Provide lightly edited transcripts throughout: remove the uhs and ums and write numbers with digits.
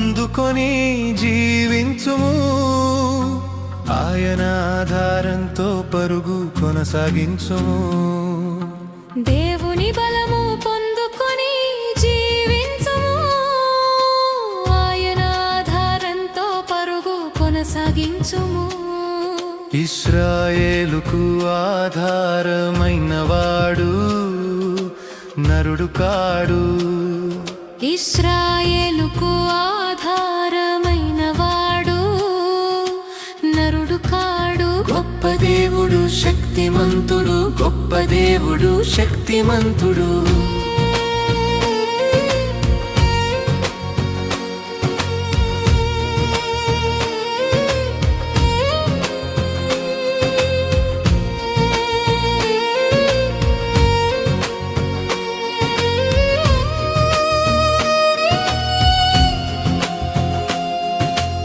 పొందుకొని జీవించుము. ఆయన ఆధారంతో పరుగు కొనసాగించుము. దేవుని బలము పొందుకొని జీవించుము. ఆయన ఆధారంతో పరుగు కొనసాగించుము. ఇశ్రాయేలుకు ఆధారమైనవాడు నరుడు కాడు. ఇశ్రాయేలుకు ఆధారమైనవాడు నరుడు కాడు. గొప్ప దేవుడు శక్తిమంతుడు, గొప్ప దేవుడు శక్తిమంతుడు.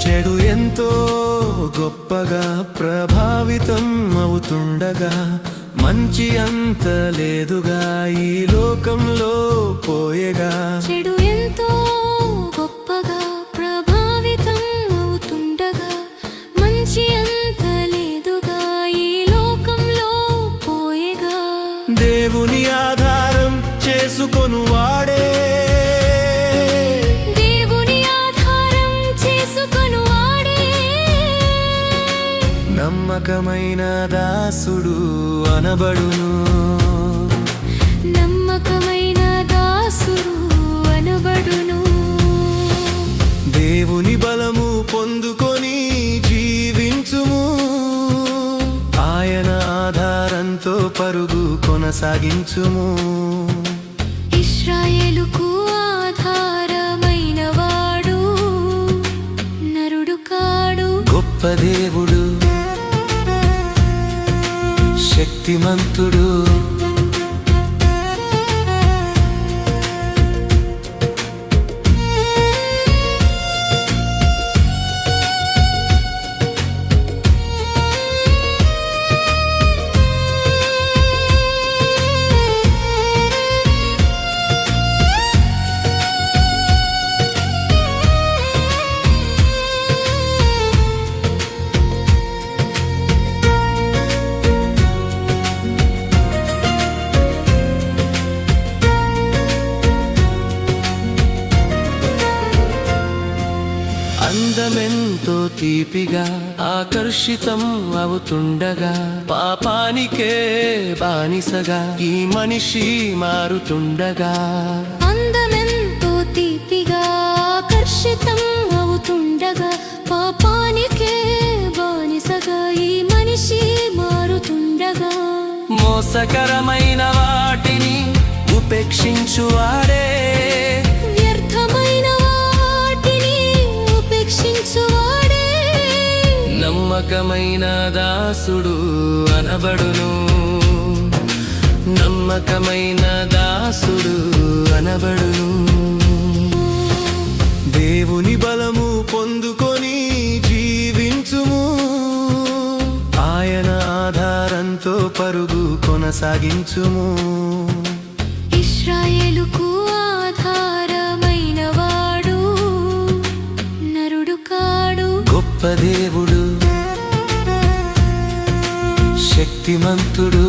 చెడు ఎంతో గొప్పగా ప్రభావితం అవుతుండగా మంచి అంత లేదుగా ఈ లోకంలో పోయేగా. చెడు ఎంతో గొప్పగా ప్రభావితం అవుతుండగా మంచి అంత లేదుగా ఈ లోకంలో పోయేగా. దేవుని ఆధారం చేసుకొను వాడే నమ్మకమైన దాసుడు అనబడును. నమ్మకమైన దాసుడు అనబడును. దేవుని బలము పొందుకొని జీవించుము. ఆయన ఆధారంతో పరుగు కొనసాగించుము. ఇశ్రాయేలుకు ఆధారమైనవాడు నరుడు కాడు. గొప్ప దేవుడు శక్తిమంతుడు. అందమెంతో తీపిగా ఆకర్షితం అవుతుండగా పాపానికే బానిసగా ఈ మనిషి మారుతుండగా. అందమెంతో తీపిగా ఆకర్షితం అవుతుండగా పాపానికే బానిసగా ఈ మనిషి మారుతుండగా. మోసకరమైన వాటిని ఉపేక్షించువాడే నమ్మకమైన దాసుడు అనబడును. నమ్మకమైన దాసుడు అనబడును. దేవుని బలము పొందుకొని జీవించుము. ఆయన ఆధారంతో పరుగు కొనసాగించుము. ఇశ్రాయేలుకు ఆధారమైనవాడు నరుడు కాడు. గొప్ప దేవుడు శక్తిమంతుడు.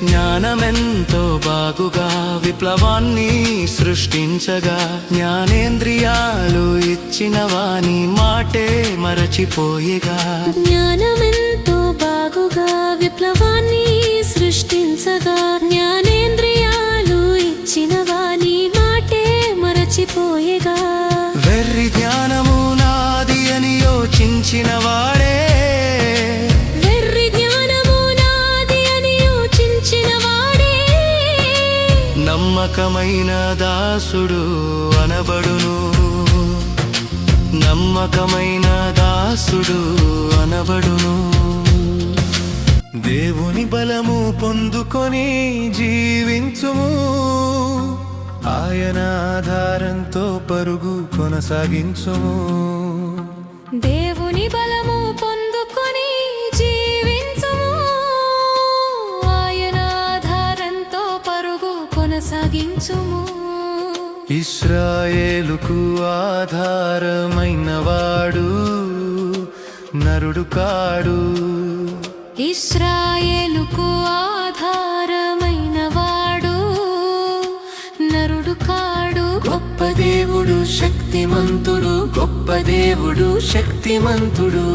జ్ఞానమెంతో బాగుగా విప్లవాన్ని సృష్టించగా జ్ఞానేంద్రియాలు ఇచ్చిన వాని మాటే మరచిపోయేగా. జ్ఞానమెంతో బాగుగా విప్లవాన్ని సృష్టించగా జ్ఞానేంద్రియాలు ఇచ్చిన వాని మాటే మరచిపోయేగా. వెర్రి జ్ఞానము నాది అని యోచించిన వాడే నమ్మకమైన దాసుడు అనబడును. నమ్మకమైన దాసుడు అనబడును. దేవుని బలము పొందుకొని జీవించుము, ఆయన ఆధారంతో పరుగు కొనసాగించుము. దేవుని బలము పొందుకొని జీవించుము, ఆయన ఆధారంతో పరుగు కొనసాగించుము. ఇశ్రాయేలుకు ఆధారమైనవాడు నరుడు కాడు. ఇశ్రాయేలుకు ఆధారమైనవాడు నరుడు కాడు. గొప్ప దేవుడు శక్తిమంతుడు, గొప్ప దేవుడు శక్తిమంతుడు.